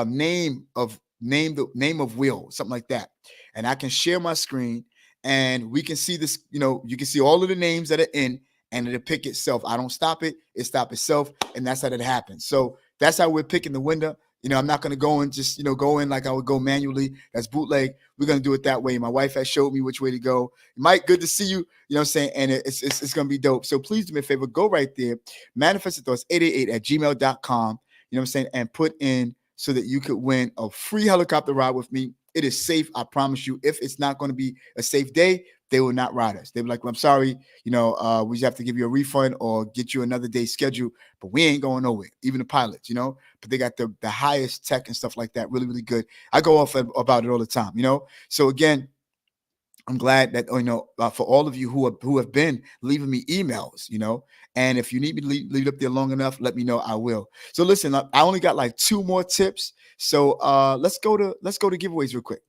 name of wheel, something like that. And I can share my screen and we can see this, you can see all of the names that are in, and it'll pick itself. I don't stop it, it stops itself, and that's how that happens. So that's how we're picking the winner. I'm not going to go and just, go in like I would go manually. That's bootleg. We're going to do it that way. My wife has showed me which way to go. Mike, good to see you. You know what I'm saying? And it's going to be dope. So please do me a favor. Go right there. Manifested Thoughts 888 at gmail.com. You know what I'm saying? And put in so that you could win a free helicopter ride with me. It is safe. I promise you. If it's not going to be a safe day, they will not ride us. They'll be like, well, I'm sorry, we just have to give you a refund or get you another day schedule, but we ain't going nowhere. Even the pilots, but they got the highest tech and stuff like that. Really, really good. I go off about it all the time, So again, I'm glad that, for all of you who have been leaving me emails, and if you need me to leave it up there long enough, let me know. I will. So listen, I only got like 2 more tips. So let's go to giveaways real quick.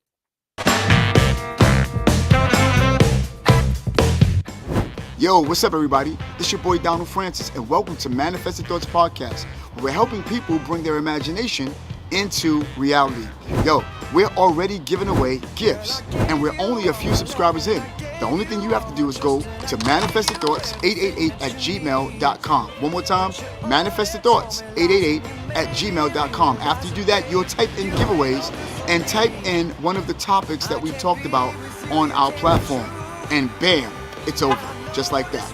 Yo, what's up, everybody? This your boy Donald Francis, and welcome to Manifested Thoughts Podcast, where we're helping people bring their imagination into reality. Yo, we're already giving away gifts, and we're only a few subscribers in. The only thing you have to do is go to manifestedthoughts888@gmail.com. One more time, manifestedthoughts888@gmail.com. After you do that, you'll type in giveaways and type in one of the topics that we talked about on our platform. And bam, it's over. Just like that.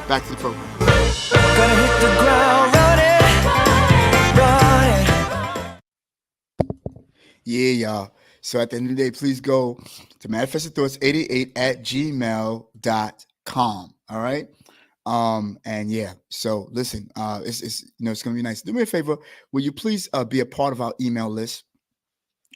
Back to the program. Gonna hit the ground running. Yeah, y'all. So at the end of the day, please go to manifestedthoughts888@gmail.com. All right. And yeah, so listen, it's it's gonna be nice. Do me a favor, will you please be a part of our email list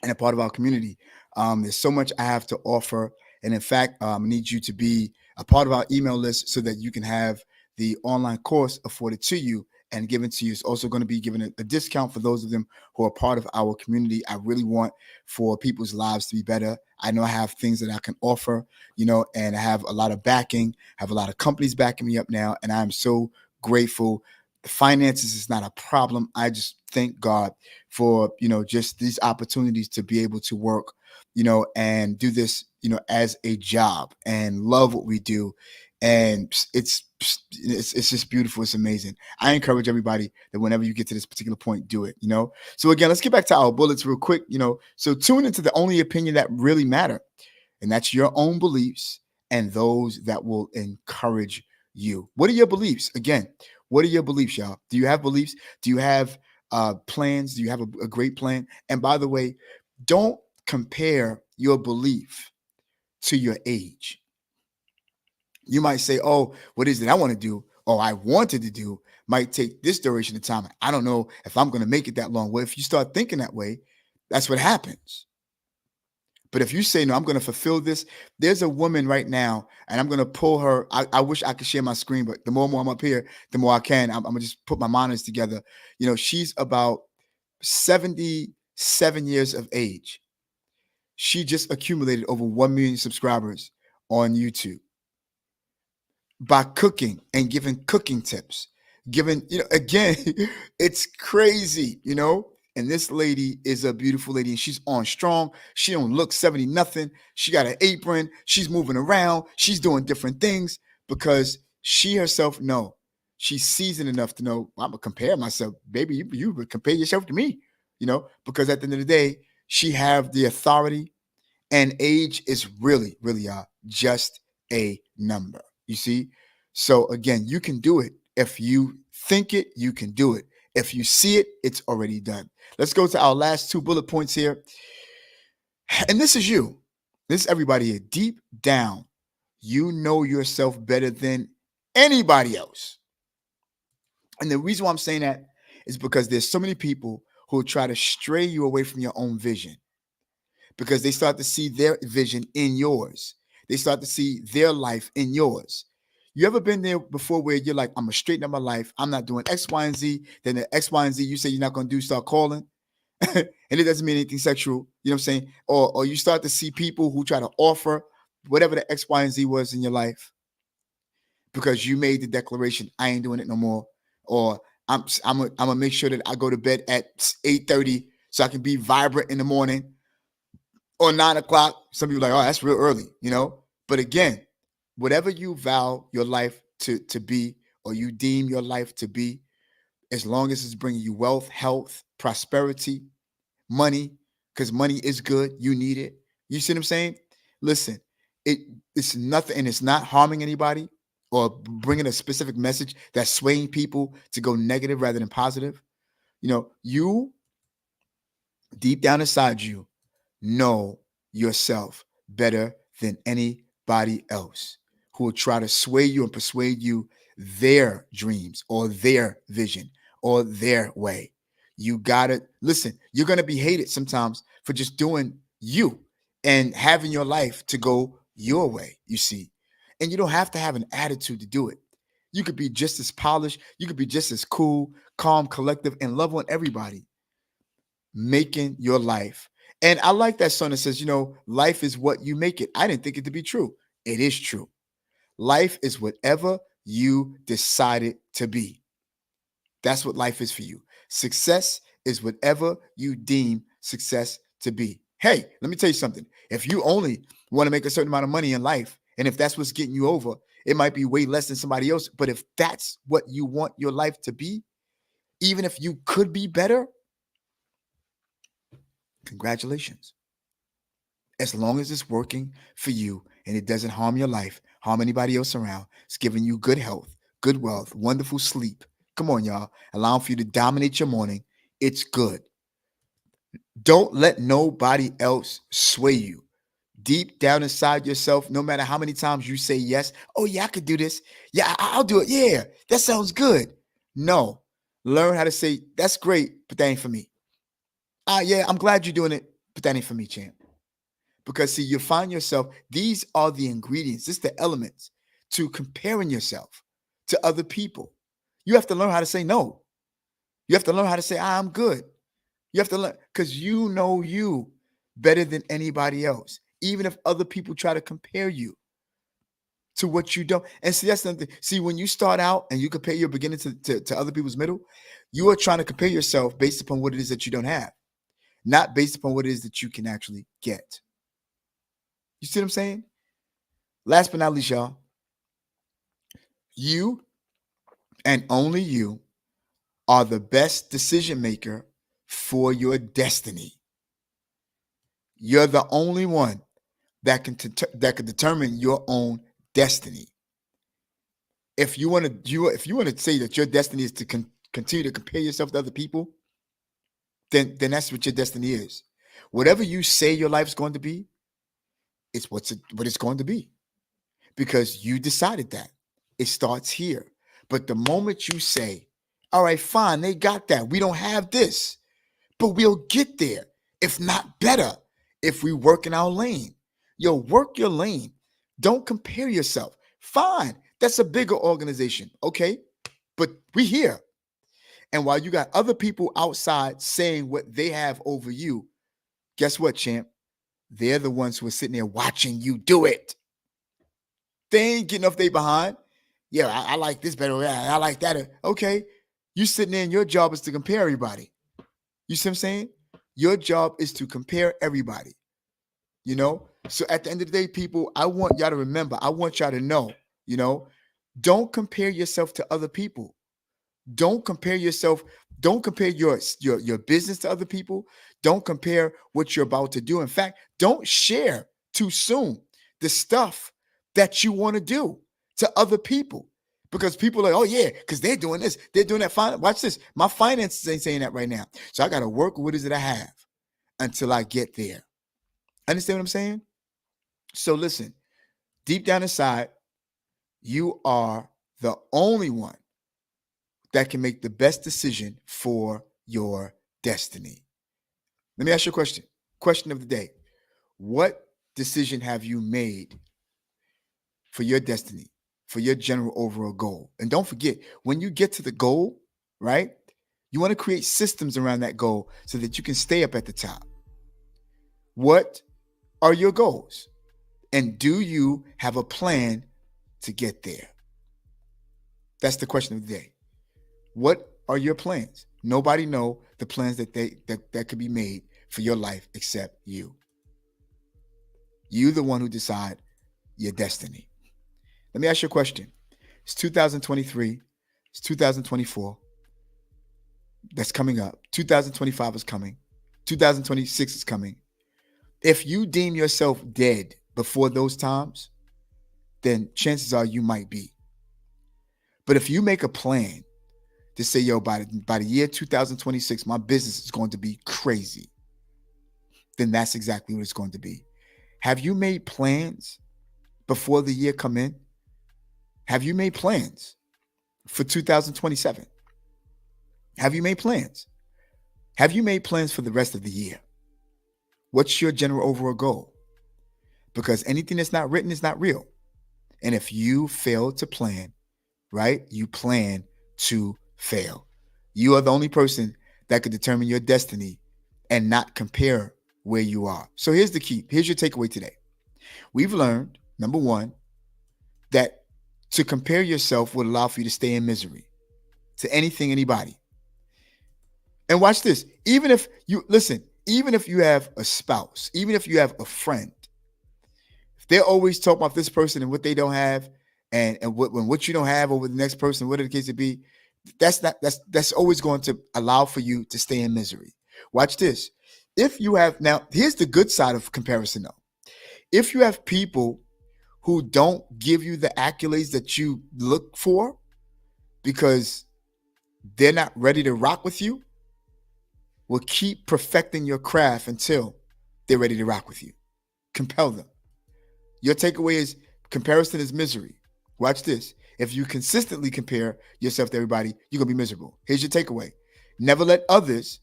and a part of our community? There's so much I have to offer, and in fact, I need you to be a part of our email list so that you can have the online course afforded to you and given to you. It's also going to be given a discount for those of them who are part of our community. I really want for people's lives to be better. I know I have things that I can offer, and I have a lot of backing, have a lot of companies backing me up now, and I'm so grateful. The finances is not a problem. I just thank God for, just these opportunities to be able to work, and do this, as a job and love what we do. And it's just beautiful. It's amazing. I encourage everybody that whenever you get to this particular point, do it, So again, let's get back to our bullets real quick, So tune into the only opinion that really matter. And that's your own beliefs and those that will encourage you. What are your beliefs? Again, what are your beliefs, y'all? Do you have beliefs? Do you have plans? Do you have a great plan? And by the way, don't compare your belief to your age. You might say, oh, what is it I want to do? Or I wanted to do might take this duration of time. I don't know if I'm going to make it that long. Well, if you start thinking that way, that's what happens. But if you say, no, I'm going to fulfill this, there's a woman right now, and I'm going to pull her. I wish I could share my screen, but the more I'm up here, the more I can. I'm going to just put my monitors together. She's about 77 years of age. She just accumulated over 1 million subscribers on YouTube by cooking and giving cooking tips. Again, it's crazy, and this lady is a beautiful lady, and she's on strong. She don't look 70 nothing. She got an apron. She's moving around. She's doing different things because she herself she's seasoned enough to know, I'm gonna compare myself. Baby, you would compare yourself to me, because at the end of the day, she have the authority, and age is really, really just a number. You see? So again, you can do it. If you think it, you can do it. If you see it, it's already done. Let's go to our last 2 bullet points here. And this is you. This is everybody here. Deep down, you know yourself better than anybody else. And the reason why I'm saying that is because there's so many people who try to stray you away from your own vision, because they start to see their vision in yours. They start to see their life in yours. You ever been there before where you're like, I'm going to straighten up my life. I'm not doing X, Y, and Z. Then the X, Y, and Z you say you're not going to do, start calling. And it doesn't mean anything sexual. You know what I'm saying? Or you start to see people who try to offer whatever the X, Y, and Z was in your life because you made the declaration, I ain't doing it no more. Or I'm gonna make sure that I go to bed at 8:30 so I can be vibrant in the morning. Or 9 o'clock. Some people are like, oh, that's real early, But again, whatever you vow your life to be, or you deem your life to be, as long as it's bringing you wealth, health, prosperity, money, because money is good. You need it. You see what I'm saying? Listen, it's nothing, and it's not harming anybody or bringing a specific message that's swaying people to go negative rather than positive. You, deep down inside you, know yourself better than anybody else who will try to sway you and persuade you their dreams or their vision or their way. You gotta listen. You're gonna be hated sometimes for just doing you and having your life to go your way, you see. And you don't have to have an attitude to do it. You could be just as polished. You could be just as cool, calm, collective, and love on everybody. Making your life. And I like that song that says, life is what you make it. I didn't think it to be true. It is true. Life is whatever you decide it to be. That's what life is for you. Success is whatever you deem success to be. Hey, let me tell you something. If you only want to make a certain amount of money in life And if that's what's getting you over, it might be way less than somebody else. But if that's what you want your life to be, even if you could be better, congratulations. As long as it's working for you and it doesn't harm your life, harm anybody else around, it's giving you good health, good wealth, wonderful sleep. Come on, y'all. Allowing for you to dominate your morning. It's good. Don't let nobody else sway you. Deep down inside yourself, no matter how many times you say yes, oh yeah, I could do this. Yeah, I'll do it. Yeah, that sounds good. No, learn how to say, that's great, but that ain't for me. Yeah, I'm glad you're doing it, but that ain't for me, champ. Because see, you find yourself, these are the ingredients, this is the elements to comparing yourself to other people. You have to learn how to say no. You have to learn how to say, I'm good. You have to learn, because you know you better than anybody else, even if other people try to compare you to what you don't. And see, that's something. See, when you start out and you compare your beginning to other people's middle, you are trying to compare yourself based upon what it is that you don't have, not based upon what it is that you can actually get. You see what I'm saying? Last but not least, y'all, you and only you are the best decision maker for your destiny. You're the only one that can determine your own destiny. If you want to say that your destiny is to continue to compare yourself to other people, then that's what your destiny is. Whatever you say your life's going to be, it's what it's going to be, because you decided that. It starts here. But the moment you say, all right, fine, they got that. We don't have this, but we'll get there, if not better, if we work in our lane. Yo, work your lane. Don't compare yourself. Fine, that's a bigger organization, okay? But we here. And while you got other people outside saying what they have over you, guess what, champ? They're the ones who are sitting there watching you do it. They ain't getting off they behind. Yeah, I like this better. I like that. Okay, you sitting there and your job is to compare everybody. You see what I'm saying? Your job is to compare everybody. You know? So at the end of the day, people, I want y'all to remember, I want y'all to know, don't compare yourself to other people. Don't compare yourself. Don't compare your business to other people. Don't compare what you're about to do. In fact, don't share too soon the stuff that you want to do to other people, because people are like, oh yeah, because they're doing this, they're doing that. Fine. Watch this. My finances ain't saying that right now. So I got to work with what is it I have until I get there. Understand what I'm saying? So listen, deep down inside, you are the only one that can make the best decision for your destiny. Let me ask you a question. Question of the day. What decision have you made for your destiny, for your general overall goal? And don't forget, when you get to the goal, right, you want to create systems around that goal so that you can stay up at the top. What are your goals? And do you have a plan to get there? That's the question of the day. What are your plans? Nobody know the plans that could be made for your life except you. You the one who decide your destiny. Let me ask you a question. It's 2023. It's 2024. That's coming up. 2025 is coming. 2026 is coming. If you deem yourself dead before those times, then chances are you might be. But if you make a plan to say, yo, by the year 2026, my business is going to be crazy, then that's exactly what it's going to be. Have you made plans before the year come in? Have you made plans for 2027? Have you made plans? Have you made plans for the rest of the year? What's your general overall goal? Because anything that's not written is not real. And if you fail to plan, right, you plan to fail. You are the only person that could determine your destiny and not compare where you are. So here's the key. Here's your takeaway today. We've learned, number one, that to compare yourself would allow for you to stay in misery to anything, anybody. And watch this. Even if you have a spouse, even if you have a friend, They're always talking about this person and what they don't have, and what you don't have over the next person, whatever the case it be. That's always going to allow for you to stay in misery. Watch this. If you have now, here's the good side of comparison though. If you have people who don't give you the accolades that you look for because they're not ready to rock with you, will keep perfecting your craft until they're ready to rock with you. Compel them. Your takeaway is comparison is misery. Watch this. If you consistently compare yourself to everybody, you're going to be miserable. Here's your takeaway. Never let others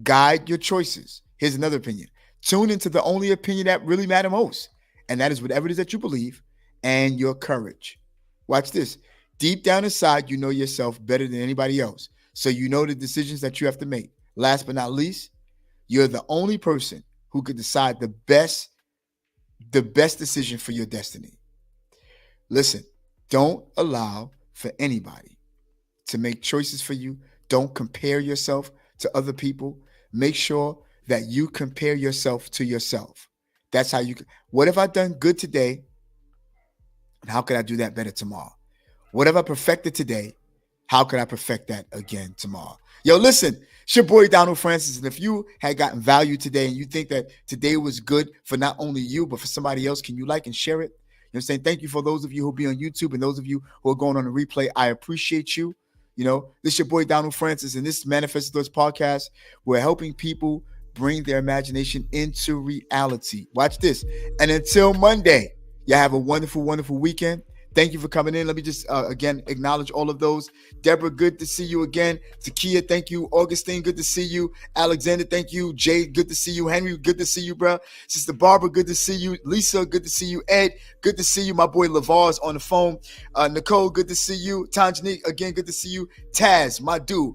guide your choices. Here's another opinion. Tune into the only opinion that really matters most, and that is whatever it is that you believe and your courage. Watch this. Deep down inside, you know yourself better than anybody else, so you know the decisions that you have to make. Last but not least, you're the only person who could decide the best decision for your destiny. Listen, don't allow for anybody to make choices for you. Don't compare yourself to other people. Make sure that you compare yourself to yourself. That's how you, what have I done good today? And how could I do that better tomorrow? What have I perfected today? How could I perfect that again tomorrow? Yo, listen, it's your boy Donald Francis. And if you had gotten value today and you think that today was good for not only you, but for somebody else, can you like and share it? You know what I'm saying? Thank you for those of you who be on YouTube and those of you who are going on the replay. I appreciate you. You know, this is your boy Donald Francis, and this is Manifest Thoughts Podcast. We're helping people bring their imagination into reality. Watch this. And until Monday, y'all have a wonderful, wonderful weekend. Thank you for coming in. Let me just, again, acknowledge all of those. Deborah, good to see you again. Takia, thank you. Augustine, good to see you. Alexander, thank you. Jay, good to see you. Henry, good to see you, bro. Sister Barbara, good to see you. Lisa, good to see you. Ed, good to see you. My boy Lavar's on the phone. Nicole, good to see you. Tanjani, again, good to see you. Taz, my dude,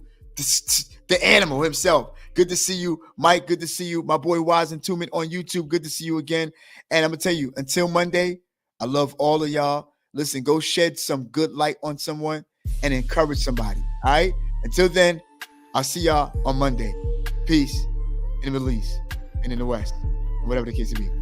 the animal himself. Good to see you. Mike, good to see you. My boy Wise and Tuman on YouTube, good to see you again. And I'm going to tell you, until Monday, I love all of y'all. Listen, go shed some good light on someone and encourage somebody. All right? Until then, I'll see y'all on Monday. Peace in the Middle East and in the West, whatever the case may be.